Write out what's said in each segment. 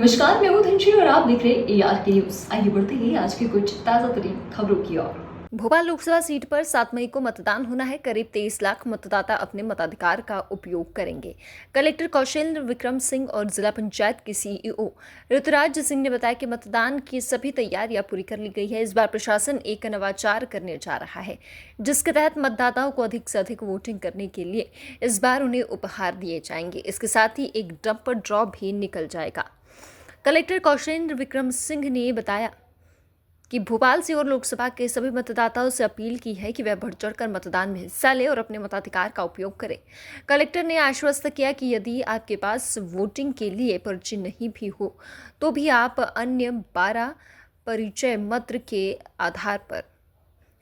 नमस्कार, मैं हूं धनश्री और आप देख रहे हैं ARK न्यूज। आइए बढ़ते हैं आज की कुछ ताजा तरीन खबरों की ओर। भोपाल लोकसभा सीट पर 7 मई को मतदान होना है। करीब 23 लाख मतदाता अपने मताधिकार का उपयोग करेंगे। कलेक्टर कौशलेंद्र विक्रम सिंह और जिला पंचायत के CEO ऋतुराज सिंह ने बताया कि मतदान की सभी तैयारियां पूरी कर ली गई है। इस बार प्रशासन एक नवाचार करने जा रहा है, जिसके तहत मतदाताओं को अधिक से अधिक वोटिंग करने के लिए इस बार उन्हें उपहार दिए जाएंगे। इसके साथ ही एक डंपर ड्रॉ भी निकल जाएगा। कलेक्टर कौशलेंद्र विक्रम सिंह ने बताया कि भोपाल से और लोकसभा के सभी मतदाताओं से अपील की है कि वह बढ़ चढ़कर मतदान में हिस्सा ले और अपने मताधिकार का उपयोग करें। कलेक्टर ने आश्वस्त किया कि यदि आपके पास वोटिंग के लिए पर्ची नहीं भी हो तो भी आप अन्य 12 परिचय पत्र के आधार पर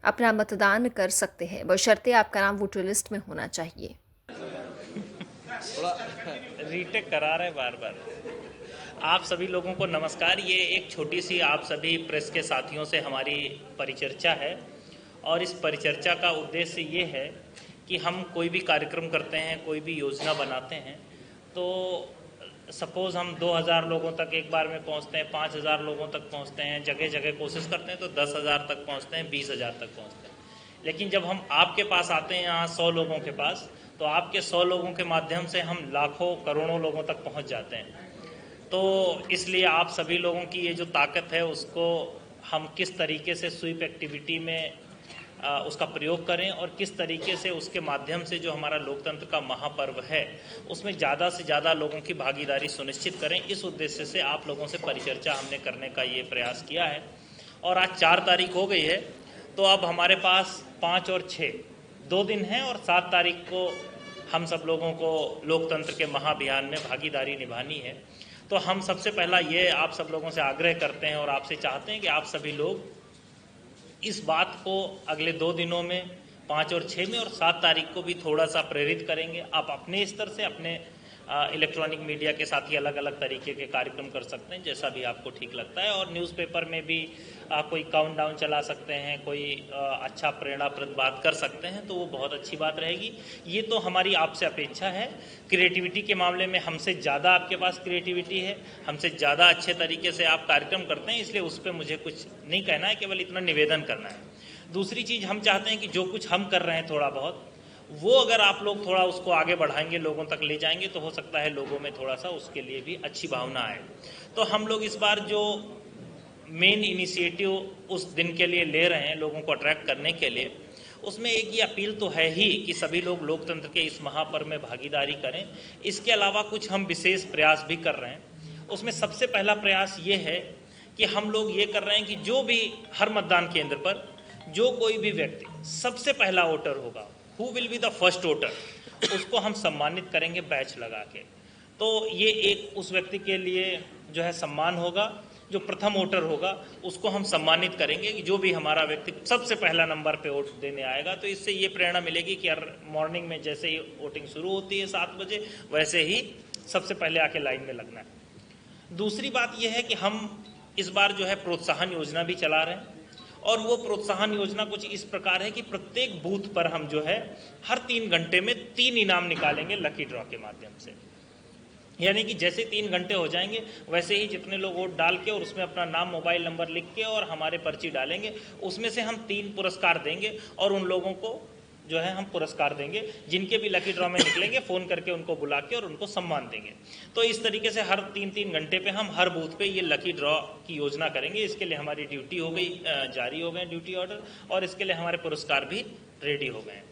अपना मतदान कर सकते हैं, बशर्ते आपका नाम वोटर लिस्ट में होना चाहिए। थोड़ा रीटेक करा रहे बार बार। आप सभी लोगों को नमस्कार। ये एक छोटी सी आप सभी प्रेस के साथियों से हमारी परिचर्चा है और इस परिचर्चा का उद्देश्य ये है कि हम कोई भी कार्यक्रम करते हैं, कोई भी योजना बनाते हैं, तो सपोज़ हम 2000 लोगों तक एक बार में पहुंचते हैं, 5000 लोगों तक पहुंचते हैं, जगह जगह कोशिश करते हैं तो 10,000 तक पहुंचते हैं, 20,000 तक पहुंचते हैं। लेकिन जब हम आपके पास आते हैं यहाँ 100 लोगों के पास, तो आपके 100 लोगों के माध्यम से हम लाखों करोड़ों लोगों तक पहुँच जाते हैं। तो इसलिए आप सभी लोगों की ये जो ताकत है उसको हम किस तरीके से स्वीप एक्टिविटी में उसका प्रयोग करें और किस तरीके से उसके माध्यम से जो हमारा लोकतंत्र का महापर्व है उसमें ज़्यादा से ज़्यादा लोगों की भागीदारी सुनिश्चित करें, इस उद्देश्य से आप लोगों से परिचर्चा हमने करने का ये प्रयास किया है। और आज 4 तारीख हो गई है, तो अब हमारे पास 5 और 6 2 दिन हैं और 7 तारीख को हम सब लोगों को लोकतंत्र के महाअभियान में भागीदारी निभानी है। तो हम सबसे पहला ये आप सब लोगों से आग्रह करते हैं और आपसे चाहते हैं कि आप सभी लोग इस बात को अगले 2 दिनों में 5 और 6 में और 7 तारीख को भी थोड़ा सा प्रेरित करेंगे। आप अपने स्तर से अपने इलेक्ट्रॉनिक मीडिया के साथ ही अलग अलग तरीके के कार्यक्रम कर सकते हैं, जैसा भी आपको ठीक लगता है। और न्यूज़पेपर में भी कोई काउंटडाउन चला सकते हैं, कोई अच्छा प्रेरणाप्रद बात कर सकते हैं, तो वो बहुत अच्छी बात रहेगी। ये तो हमारी आपसे अपेक्षा है। क्रिएटिविटी के मामले में हमसे ज़्यादा आपके पास क्रिएटिविटी है, हमसे ज़्यादा अच्छे तरीके से आप कार्यक्रम करते हैं, इसलिए उस पर मुझे कुछ नहीं कहना है, केवल इतना निवेदन करना है। दूसरी चीज़, हम चाहते हैं कि जो कुछ हम कर रहे हैं थोड़ा बहुत, वो अगर आप लोग थोड़ा उसको आगे बढ़ाएंगे, लोगों तक ले जाएंगे, तो हो सकता है लोगों में थोड़ा सा उसके लिए भी अच्छी भावना आए। तो हम लोग इस बार जो मेन इनिशिएटिव उस दिन के लिए ले रहे हैं लोगों को अट्रैक्ट करने के लिए, उसमें एक ये अपील तो है ही कि सभी लोग लोकतंत्र के इस महापर्व में भागीदारी करें। इसके अलावा कुछ हम विशेष प्रयास भी कर रहे हैं। उसमें सबसे पहला प्रयास ये है कि हम लोग ये कर रहे हैं कि जो भी हर मतदान केंद्र पर जो कोई भी व्यक्ति सबसे पहला वोटर होगा, who will be the first voter, उसको हम सम्मानित करेंगे बैच लगा के। तो ये एक उस व्यक्ति के लिए जो है सम्मान होगा, जो प्रथम वोटर होगा उसको हम सम्मानित करेंगे कि जो भी हमारा व्यक्ति सबसे पहला नंबर पे वोट देने आएगा। तो इससे ये प्रेरणा मिलेगी कि हर मॉर्निंग में जैसे ही वोटिंग शुरू होती है 7 बजे, वैसे ही सबसे पहले आके लाइन में लगना है। दूसरी बात यह है कि हम इस बार जो है प्रोत्साहन योजना भी चला रहे हैं, और वो प्रोत्साहन योजना कुछ इस प्रकार है कि प्रत्येक बूथ पर हम जो है हर 3 घंटे में 3 इनाम निकालेंगे लकी ड्रॉ के माध्यम से। यानी कि जैसे 3 घंटे हो जाएंगे वैसे ही जितने लोग वोट डाल के और उसमें अपना नाम, मोबाइल नंबर लिख के और हमारे पर्ची डालेंगे, उसमें से हम 3 पुरस्कार देंगे और उन लोगों को जो है हम पुरस्कार देंगे जिनके भी लकी ड्रॉ में निकलेंगे, फ़ोन करके उनको बुला के और उनको सम्मान देंगे। तो इस तरीके से हर 3-3 घंटे पे हम हर बूथ पे ये लकी ड्रॉ की योजना करेंगे। इसके लिए हमारी ड्यूटी हो गई, जारी हो गए ड्यूटी ऑर्डर, और इसके लिए हमारे पुरस्कार भी रेडी हो गए।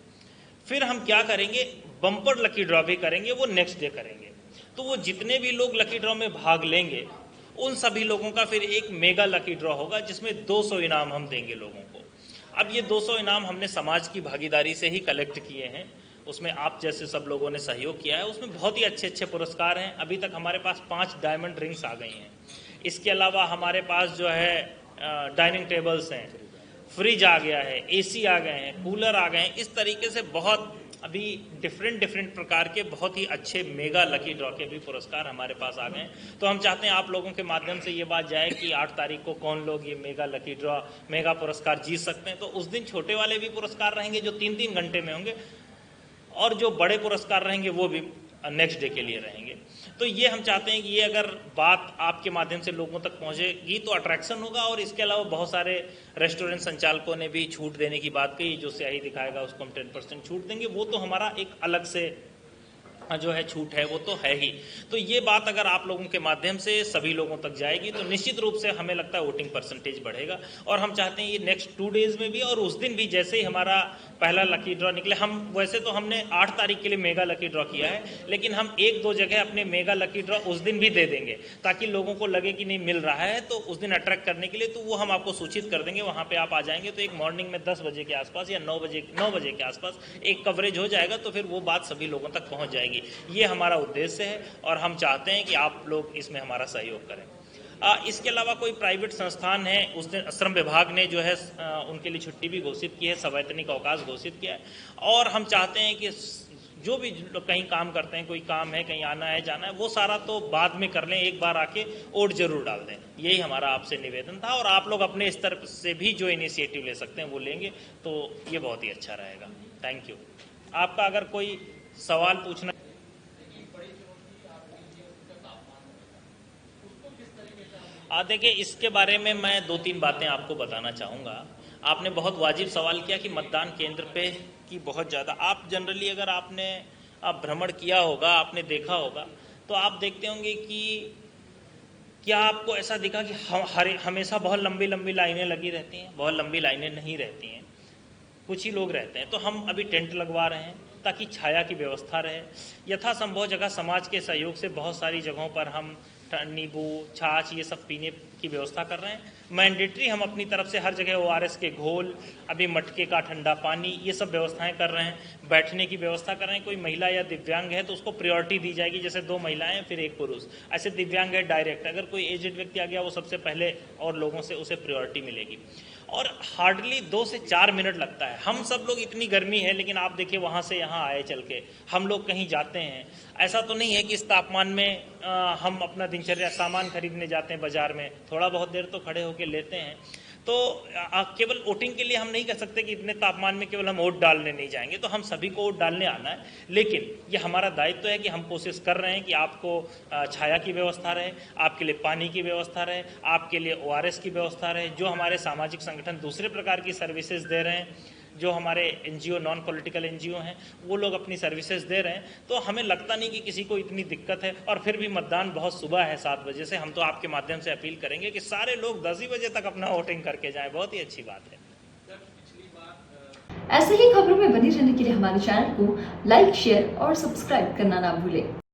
फिर हम क्या करेंगे, बम्पर लकी ड्रॉ भी करेंगे, वो नेक्स्ट डे करेंगे। तो वो जितने भी लोग लकी ड्रॉ में भाग लेंगे उन सभी लोगों का फिर एक मेगा लकी ड्रॉ होगा जिसमें 200 इनाम हम देंगे लोगों को। अब ये 200 इनाम हमने समाज की भागीदारी से ही कलेक्ट किए हैं, उसमें आप जैसे सब लोगों ने सहयोग किया है। उसमें बहुत ही अच्छे अच्छे पुरस्कार हैं। अभी तक हमारे पास 5 डायमंड रिंग्स आ गई हैं। इसके अलावा हमारे पास जो है डाइनिंग टेबल्स हैं, फ्रिज आ गया है, AC आ गए हैं, कूलर आ गए हैं। इस तरीके से बहुत अभी डिफरेंट प्रकार के बहुत ही अच्छे मेगा लकी ड्रॉ के भी पुरस्कार हमारे पास आ गए हैं। तो हम चाहते हैं आप लोगों के माध्यम से ये बात जाए कि 8 तारीख को कौन लोग ये मेगा लकी ड्रॉ, मेगा पुरस्कार जीत सकते हैं। तो उस दिन छोटे वाले भी पुरस्कार रहेंगे जो 3-3 घंटे में होंगे, और जो बड़े पुरस्कार रहेंगे वो भी नेक्स्ट डे के लिए रहेंगे। तो ये हम चाहते हैं कि ये अगर बात आपके माध्यम से लोगों तक पहुंचेगी तो अट्रैक्शन होगा। और इसके अलावा बहुत सारे रेस्टोरेंट संचालकों ने भी छूट देने की बात कही, जो स्याही दिखाएगा उसको हम 10% छूट देंगे। वो तो हमारा एक अलग से जो है छूट है, वो तो है ही। तो ये बात अगर आप लोगों के माध्यम से सभी लोगों तक जाएगी तो निश्चित रूप से हमें लगता है वोटिंग परसेंटेज बढ़ेगा। और हम चाहते हैं ये नेक्स्ट 2 डेज में भी, और उस दिन भी जैसे ही हमारा पहला लकी ड्रॉ निकले, हम वैसे तो हमने 8 तारीख के लिए मेगा लकी ड्रॉ किया है, लेकिन हम 1-2 जगह अपने मेगा लकी ड्रॉ उस दिन भी दे देंगे ताकि लोगों को लगे कि नहीं मिल रहा है, तो उस दिन अट्रैक्ट करने के लिए तो वो हम आपको सूचित कर देंगे। वहाँ पे आप आ जाएंगे तो एक मॉर्निंग में 10 बजे के आसपास या 9 बजे के आसपास एक कवरेज हो जाएगा, तो फिर वो बात सभी लोगों तक पहुँच जाएगी। ये हमारा उद्देश्य है और हम चाहते हैं कि आप लोग इसमें हमारा सहयोग करें। इसके अलावा कोई प्राइवेट संस्थान है, उस दिन श्रम विभाग ने जो है उनके लिए छुट्टी भी घोषित की है, सवैतनिक अवकाश घोषित किया है। और हम चाहते हैं कि जो भी लोग कहीं काम करते हैं, कोई काम है, कहीं आना है जाना है, वो सारा तो बाद में कर लें, एक बार आके वोट जरूर डाल दें। यही हमारा आपसे निवेदन था। और आप लोग अपने स्तर से भी जो इनिशिएटिव ले सकते हैं वो लेंगे तो ये बहुत ही अच्छा रहेगा। Thank you. आपका अगर कोई सवाल पूछना देखिए, इसके बारे में मैं 2-3 बातें आपको बताना चाहूँगा। आपने बहुत वाजिब सवाल किया कि मतदान केंद्र पे की बहुत ज़्यादा, आप जनरली अगर आपने भ्रमण किया होगा, आपने देखा होगा, तो आप देखते होंगे कि क्या आपको ऐसा दिखा कि हमेशा बहुत लंबी लंबी लाइनें लगी रहती हैं? बहुत लंबी लाइनें नहीं रहती हैं, कुछ ही लोग रहते हैं। तो हम अभी टेंट लगवा रहे हैं ताकि छाया की व्यवस्था रहे। यथासंभव जगह समाज के सहयोग से बहुत सारी जगहों पर हम नींबू, छाछ, ये सब पीने की व्यवस्था कर रहे हैं। मैंडेटरी हम अपनी तरफ से हर जगह ORS के घोल, अभी मटके का ठंडा पानी, ये सब व्यवस्थाएं कर रहे हैं। बैठने की व्यवस्था कर रहे हैं। कोई महिला या दिव्यांग है तो उसको प्रायोरिटी दी जाएगी, जैसे 2 महिलाएं फिर 1 पुरुष, ऐसे दिव्यांग है डायरेक्ट। अगर कोई एजेड व्यक्ति आ गया वो सबसे पहले और लोगों से उसे प्रायोरिटी मिलेगी। और हार्डली 2 से 4 मिनट लगता है। हम सब लोग, इतनी गर्मी है लेकिन आप देखिए वहाँ से यहाँ आए चल के, हम लोग कहीं जाते हैं, ऐसा तो नहीं है कि इस तापमान में हम अपना दिनचर्या सामान खरीदने जाते हैं बाजार में, थोड़ा बहुत देर तो खड़े होकर लेते हैं। तो केवल वोटिंग के लिए हम नहीं कह सकते कि इतने तापमान में केवल हम वोट डालने नहीं जाएंगे, तो हम सभी को वोट डालने आना है। लेकिन ये हमारा दायित्व है कि हम कोशिश कर रहे हैं कि आपको छाया की व्यवस्था रहे, आपके लिए पानी की व्यवस्था रहे, आपके लिए ORS की व्यवस्था रहे। जो हमारे सामाजिक संगठन दूसरे प्रकार की सर्विसेज दे रहे हैं, जो हमारे NGO, नॉन पॉलिटिकल NGO हैं, वो लोग अपनी सर्विसेज दे रहे हैं, तो हमें लगता नहीं कि किसी को इतनी दिक्कत है। और फिर भी मतदान बहुत सुबह है 7 बजे से। हम तो आपके माध्यम से अपील करेंगे कि सारे लोग 10 ही बजे तक अपना वोटिंग करके जाएं। बहुत ही अच्छी बात है। ऐसे ही खबरों में बने रहने के लिए हमारे चैनल को लाइक, शेयर और सब्सक्राइब करना ना भूलें।